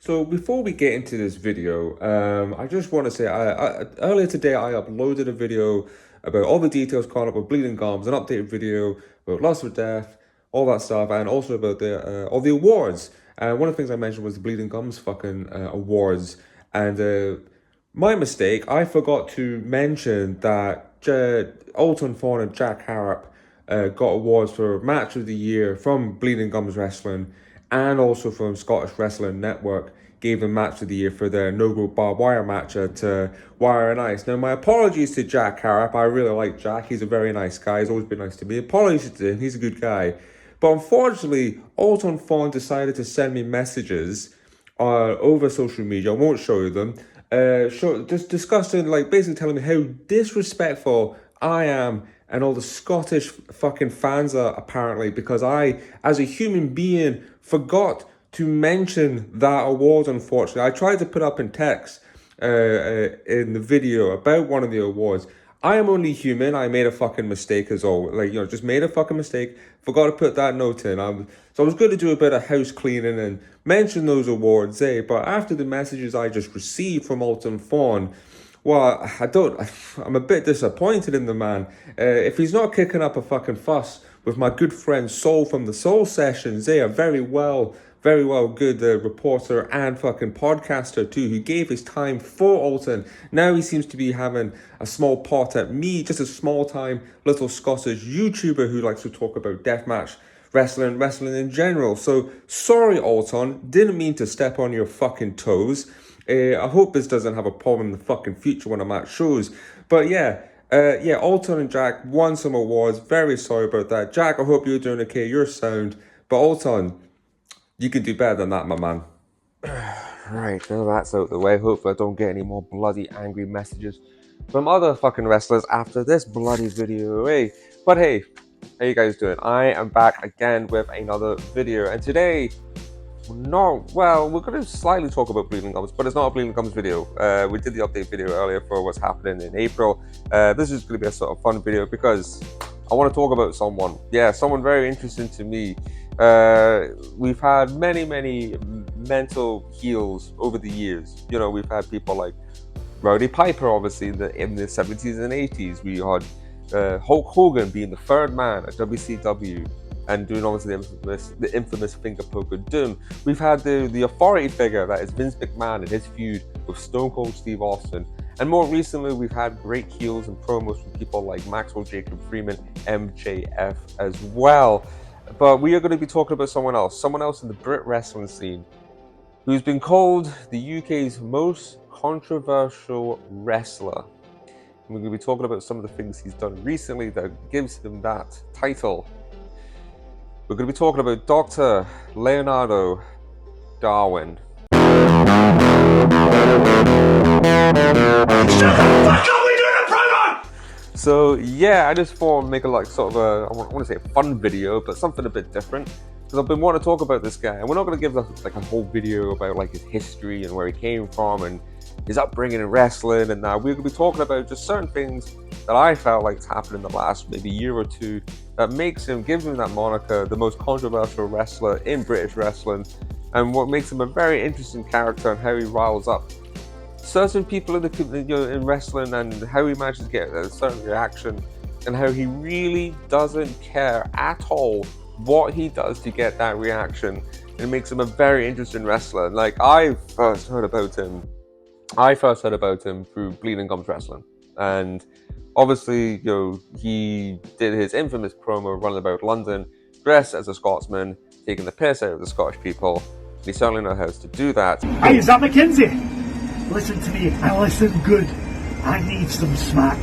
So before we get into this video, I just want to say earlier today I uploaded a video about all the details caught up with bleeding gums, an updated video about Lust for Death, all that stuff, and also about the all the awards. One of the things I mentioned was the bleeding gums fucking awards, and my mistake. I forgot to mention that Alton Fawn and Jack Harrop got awards for Match of the Year from Bleeding Gums Wrestling, and also from Scottish Wrestling Network gave them Match of the Year for their no-go barbed wire match at Wire and Ice. Now, my apologies to Jack Harrop. I really like Jack. He's a very nice guy. He's always been nice to me. Apologies to him. He's a good guy. But unfortunately, Alton Fawn decided to send me messages over social media. I won't show you them. Just discussing, like, basically telling me how disrespectful I am and all the Scottish fucking fans are, apparently, because I, as a human being, forgot to mention that award, unfortunately. I tried to put up in text in the video about one of the awards. I am only human. I made a fucking mistake as all. Just made a fucking mistake. Forgot to put that note in. So I was going to do a bit of house cleaning and mention those awards, But after the messages I just received from Alton Fawn, well, I'm a bit disappointed in the man. If he's not kicking up a fucking fuss with my good friend Soul from the Soul Sessions, a very well good reporter and fucking podcaster too, who gave his time for Alton. Now he seems to be having a small pot at me, just a small time little Scottish YouTuber who likes to talk about deathmatch wrestling in general. So sorry, Alton, didn't mean to step on your fucking toes. I hope this doesn't have a problem in the fucking future when I'm at shows. But Alton and Jack won some awards. Very sorry about that. Jack, I hope you're doing okay. You're sound. But Alton, you can do better than that, my man. Right, now that's out the way. Hopefully I don't get any more bloody angry messages from other fucking wrestlers after this bloody video, But hey, how you guys doing? I am back again with another video, and today we're going to slightly talk about Bleeding Gums, but it's not a Bleeding Gums video. We did the update video earlier for what's happening in April. This is going to be a sort of fun video because I want to talk about someone very interesting to me. We've had many mental heels over the years. We've had people like Rowdy Piper, obviously, in the 70s and 80s. We had Hulk Hogan being the third man at WCW and doing obviously the infamous finger poke of doom. We've had the authority figure that is Vince McMahon and his feud with Stone Cold Steve Austin. And more recently, we've had great heels and promos from people like Maxwell Jacob Freeman, MJF as well. But we are going to be talking about someone else in the Brit wrestling scene, who's been called the UK's most controversial wrestler. And we're going to be talking about some of the things he's done recently that gives him that title. We're going to be talking about Dr. Leonardo Darwin. Shut the fuck up! We're doing a promo! So I just thought I'd make I want to say a fun video, but something a bit different. Because I've been wanting to talk about this guy, and we're not going to give like a whole video about like his history and where he came from and his upbringing in wrestling. And now we're going to be talking about just certain things that I felt like happened in the last maybe year or two that gives him that moniker, the most controversial wrestler in British wrestling, and what makes him a very interesting character and how he riles up certain people in wrestling, and how he manages to get a certain reaction, and how he really doesn't care at all what he does to get that reaction. It makes him a very interesting wrestler. Like, I first heard about him through Bleeding Gums Wrestling, and obviously, he did his infamous promo running about London, dressed as a Scotsman, taking the piss out of the Scottish people. He certainly knows how to do that. Hey, is that Mackenzie? Listen to me, and listen good. I need some smack.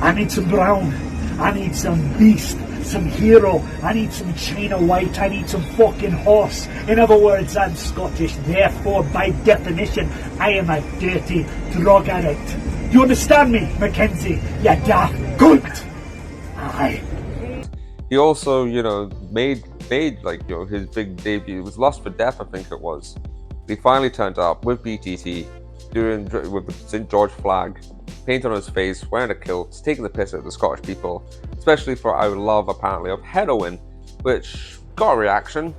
I need some brown. I need some beast, some hero. I need some China White. I need some fucking horse. In other words, I'm Scottish. Therefore, by definition, I am a dirty drug addict. You understand me, Mackenzie? You daft cunt. Aye. He also, made his big debut. It was Lust for Death, I think it was. He finally turned up with BTT, with the St. George flag, paint on his face, wearing a kilt, taking the piss out of the Scottish people, especially for our love, apparently, of heroin, which got a reaction.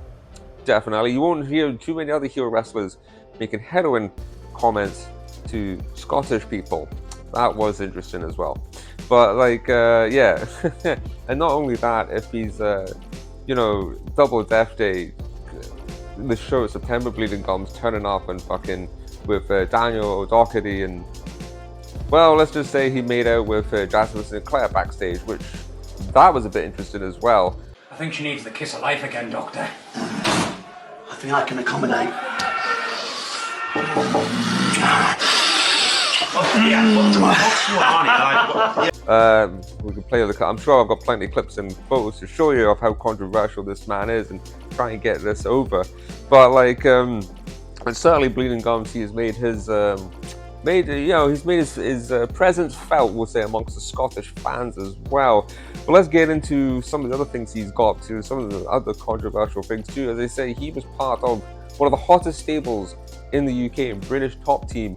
definitely. You won't hear too many other heel wrestlers making heroin comments to Scottish people. That was interesting as well. But like, yeah, and not only that, if he's, you know, Double Death Day, the show September Bleeding Gums turning up and fucking with Daniel O'Doherty, and well, let's just say he made out with Jasmine Sinclair backstage, which that was a bit interesting as well. I think she needs the kiss of life again, Doctor. I think I can accommodate. We can play the. I'm sure I've got plenty of clips and photos to show you of how controversial this man is and try and get this over. But like, and certainly Bleeding Gums, he has made his he's made his presence felt, we'll say, amongst the Scottish fans as well. But let's get into some of the other things he's got to, some of the other controversial things too. As I say, he was part of one of the hottest stables in the UK, British top team,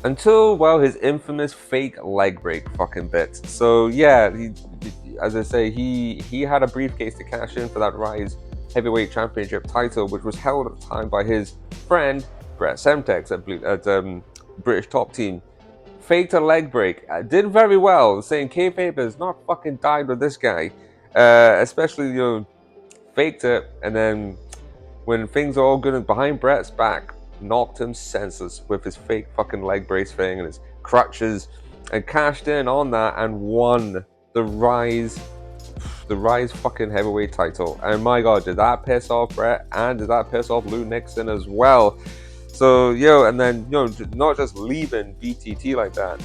until, well, his infamous fake leg break fucking bit. So yeah, as I say, he had a briefcase to cash in for that Rise Heavyweight Championship title, which was held at the time by his friend Brett Semtex at British top team. Faked a leg break, did very well, saying kayfabe has not fucking died with this guy, especially, you know, faked it, and then when things are all good and behind Brett's back, knocked him senseless with his fake fucking leg brace thing and his crutches, and cashed in on that and won the Rise fucking heavyweight title. And my god, did that piss off Brett, and did that piss off Lou Nixon as well. So, and then, not just leaving BTT like that,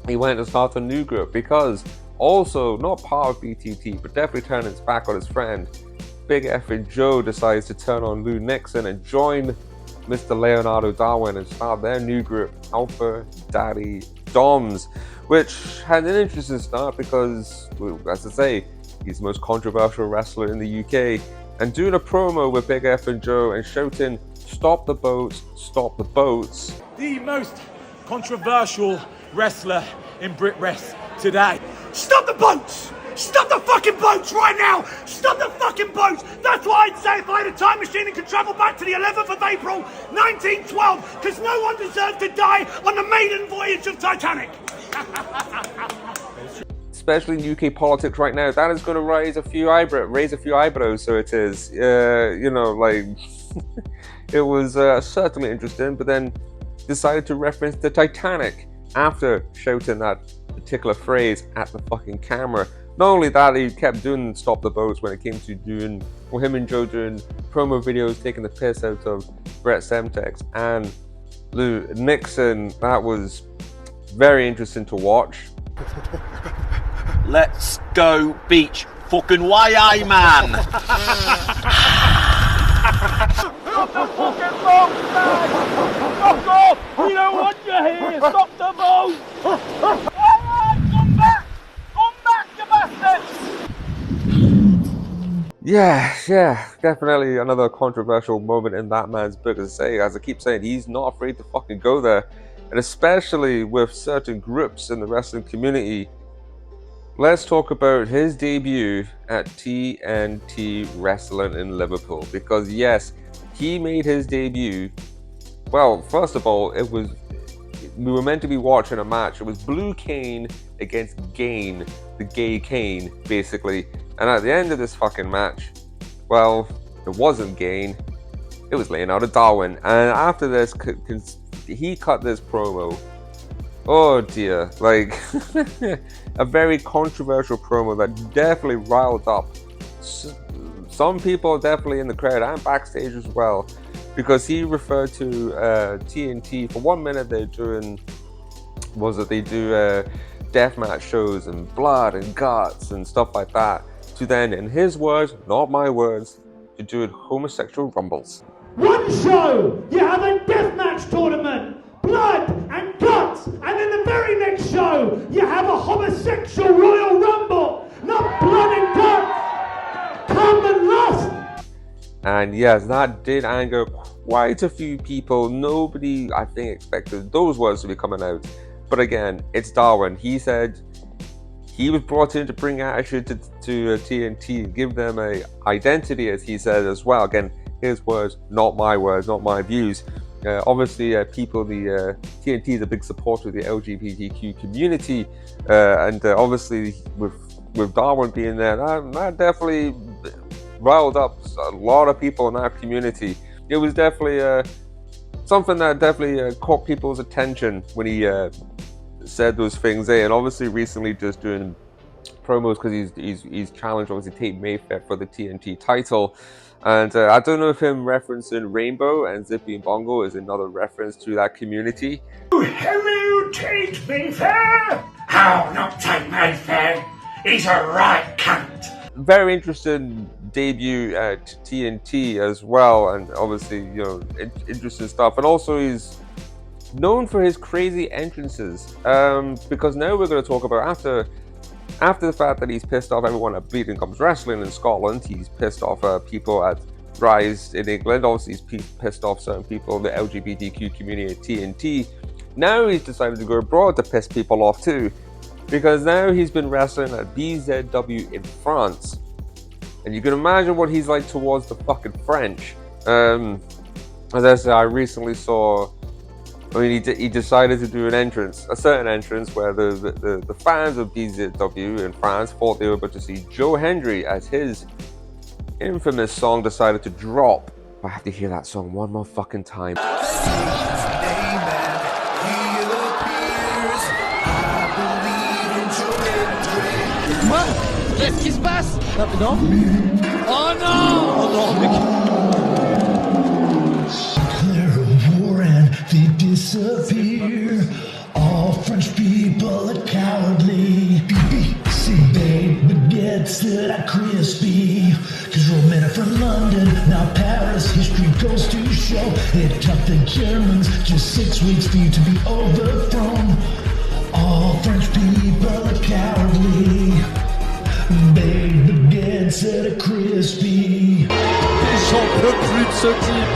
he went to start a new group, because also not part of BTT, but definitely turning his back on his friend, Big Effing Joe decides to turn on Lou Nixon and join Mr. Leonardo Darwin and start their new group, Alpha Daddy Doms, which had an interesting start because, as I say, he's the most controversial wrestler in the UK, and doing a promo with Big Effing Joe and shouting, "Stop the boats, stop the boats." The most controversial wrestler in Brit Rest today. Stop the boats! Stop the fucking boats right now! Stop the fucking boats! That's what I'd say if I had a time machine and could travel back to the 11th of April, 1912, because no one deserves to die on the maiden voyage of Titanic. Especially in UK politics right now, that is going to raise a few eyebrows. So it is, like it was certainly interesting. But then decided to reference the Titanic after shouting that particular phrase at the fucking camera. Not only that, he kept doing "Stop the Boats" when it came to doing, well, him and Joe doing promo videos, taking the piss out of Brett Semtex and Lou Nixon. That was very interesting to watch. Let's go beach fucking way, man! Stop the fucking boat, man! Fuck off! We don't want you here! Stop the boat! Come back! Come back, you bastards! Yeah, definitely another controversial moment in that man's book. As I keep saying, he's not afraid to fucking go there, and especially with certain groups in the wrestling community. Let's talk about his debut at TNT Wrestling in Liverpool, because yes, he made his debut. Well, first of all, we were meant to be watching a match. It was Blue Cane against Gain, the gay Kane, basically. And at the end of this fucking match, well, it wasn't Gain, it was Leonardo Darwin. And after this, he cut this promo. Oh dear, like a very controversial promo that definitely riled up some people, definitely in the crowd and backstage as well, because he referred to TNT. For 1 minute they do deathmatch shows and blood and guts and stuff like that, to then, in his words, not my words, to do homosexual rumbles. One show, you have a deathmatch tournament, blood and guts, and then the very next show, you have a homosexual Royal Rumble, not blood and guts, come and lust. And yes, that did anger quite a few people. Nobody, I think, expected those words to be coming out. But again, it's Darwin. He said he was brought in to bring attitude to TNT and give them a identity, as he said as well. Again, his words, not my words, not my views. Obviously, people, the TNT is a big supporter of the LGBTQ community, and obviously with Darwin being there, that definitely riled up a lot of people in that community. It was definitely something that definitely caught people's attention when he said those things there. And obviously recently just doing promos because he's challenged obviously Tate Mayfair for the TNT title. And I don't know if him referencing Rainbow and Zippy and Bongo is another reference to that community. Hello, Tate Mayfair! Oh, not Tate Mayfair. He's a right cunt. Very interesting debut at TNT as well, and obviously, you know, interesting stuff. And also he's known for his crazy entrances, because now we're going to talk about after the fact that he's pissed off everyone at Bleeding Gums Wrestling in Scotland. He's pissed off people at Rise in England. Obviously he's pissed off certain people in the LGBTQ community at TNT. Now he's decided to go abroad to piss people off too, because now he's been wrestling at BZW in France. And you can imagine what he's like towards the fucking French. As I said, I recently saw, he decided to do a certain entrance where the fans of BZW in France thought they were about to see Joe Hendry as his infamous song decided to drop. I have to hear that song one more fucking time. Qu'est-ce qui se passe? Non? Oh non! Oh non, Declare a war and they disappear. All French people are cowardly. BBC babe baguettes that are crispy. Cause real men are from London, now Paris. History goes to show it took the Germans just 6 weeks for you to be overthrown. All French people are cowardly. Babe baguettes that are crispy. J'en peux plus de ce type!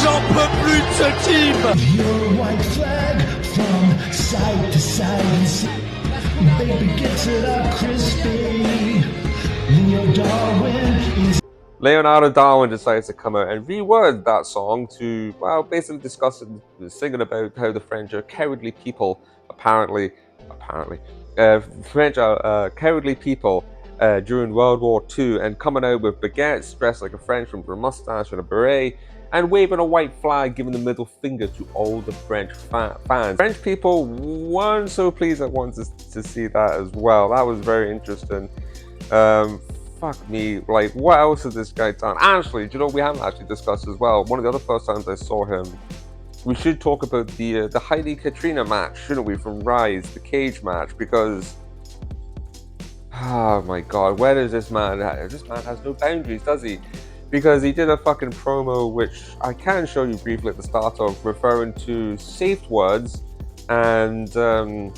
J'en peux plus de ce type! Your white flag from side to side and see. Babe baguettes that are crispy. Leonardo Darwin decides to come out and reword that song to, well, basically discussing, singing about how the French are cowardly people, apparently, French are cowardly people during World War II, and coming out with baguettes, dressed like a Frenchman with a mustache and a beret, and waving a white flag, giving the middle finger to all the French fans. French people weren't so pleased at once to see that as well. That was very interesting. Fuck me, like, what else has this guy done? Actually, do you know, we haven't actually discussed as well. One of the other first times I saw him, we should talk about the Heidi Katrina match, shouldn't we, from Rise, the cage match, because, oh my god, where does this man has no boundaries, does he? Because he did a fucking promo, which I can show you briefly at the start of, referring to safe words and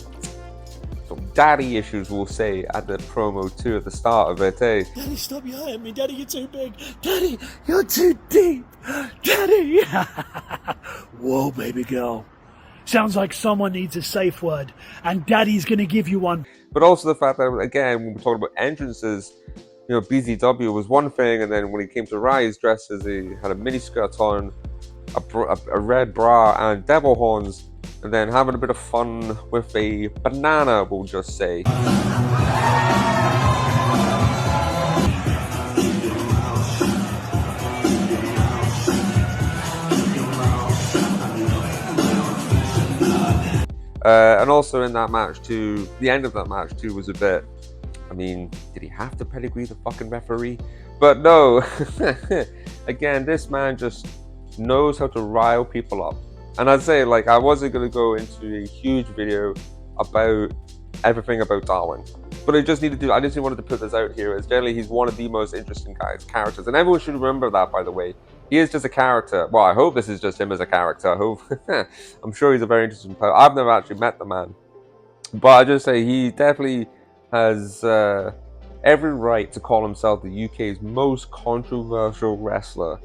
daddy issues, we'll say, at the promo too, at the start of it, eh? Daddy, stop yelling at me. Daddy, you're too big. Daddy, you're too deep. Daddy. Whoa, baby girl. Sounds like someone needs a safe word, and Daddy's gonna give you one. But also the fact that, again, when we're talking about entrances, you know, BZW was one thing, and then when he came to Rise, dressed as he had a miniskirt on, a red bra, and devil horns, and then having a bit of fun with a banana, we'll just say. And also in that match too, the end of that match too was a bit, I mean, did he have to pedigree the fucking referee? But no, again, this man just knows how to rile people up. And I'd say, like, I wasn't going to go into a huge video about everything about Darwin, but I just wanted to put this out here, as generally he's one of the most interesting characters, and everyone should remember that, by the way. He is just a character. Well, I hope this is just him as a character. I hope. I'm sure he's a very interesting person. I've never actually met the man, but I just say he definitely has every right to call himself the UK's most controversial wrestler,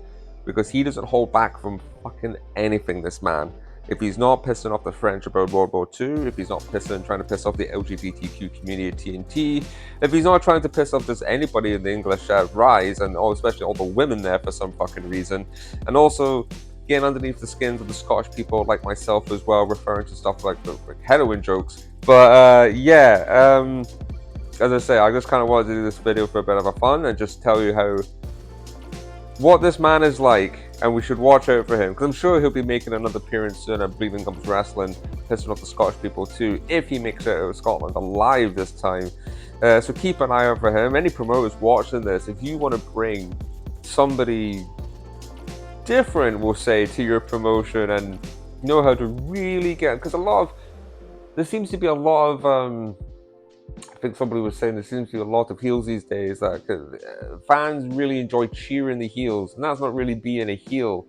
because he doesn't hold back from fucking anything, this man. if he's not pissing off the French about World War II, if he's not trying to piss off the LGBTQ community at TNT, if he's not trying to piss off just anybody in the English Rise, and especially all the women there for some fucking reason, and also getting underneath the skins of the Scottish people like myself as well, referring to stuff like heroin jokes. But as I say, I just kind of wanted to do this video for a bit of a fun and just tell you what this man is like, and we should watch out for him, because I'm sure he'll be making another appearance soon at Bleeding Gums Wrestling, pissing off the Scottish people too, if he makes it out of Scotland alive this time. So keep an eye out for him. Any promoters watching this, if you want to bring somebody different, we'll say, to your promotion and know how to really get, because there seems to be a lot of I think somebody was saying there seems to be a lot of heels these days. Fans really enjoy cheering the heels, and that's not really being a heel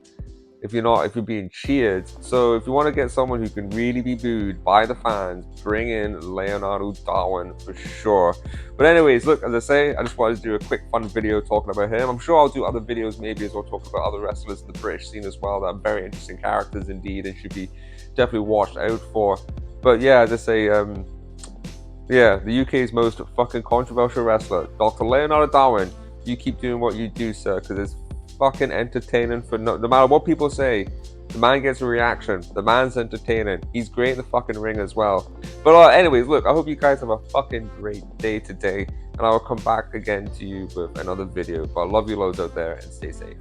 if you're being cheered. So if you want to get someone who can really be booed by the fans, bring in Leonardo Darwin for sure. But anyways, look, as I say, I just wanted to do a quick fun video talking about him. I'm sure I'll do other videos maybe as well, talk about other wrestlers in the British scene as well that are very interesting characters indeed and should be definitely watched out for. But yeah, as I say, yeah, the UK's most fucking controversial wrestler, Dr. Leonardo Darwin. You keep doing what you do, sir, because it's fucking entertaining. For no matter what people say, the man gets a reaction. The man's entertaining. He's great in the fucking ring as well. But anyways, look, I hope you guys have a fucking great day today, and I will come back again to you with another video. But I love you loads out there, and stay safe.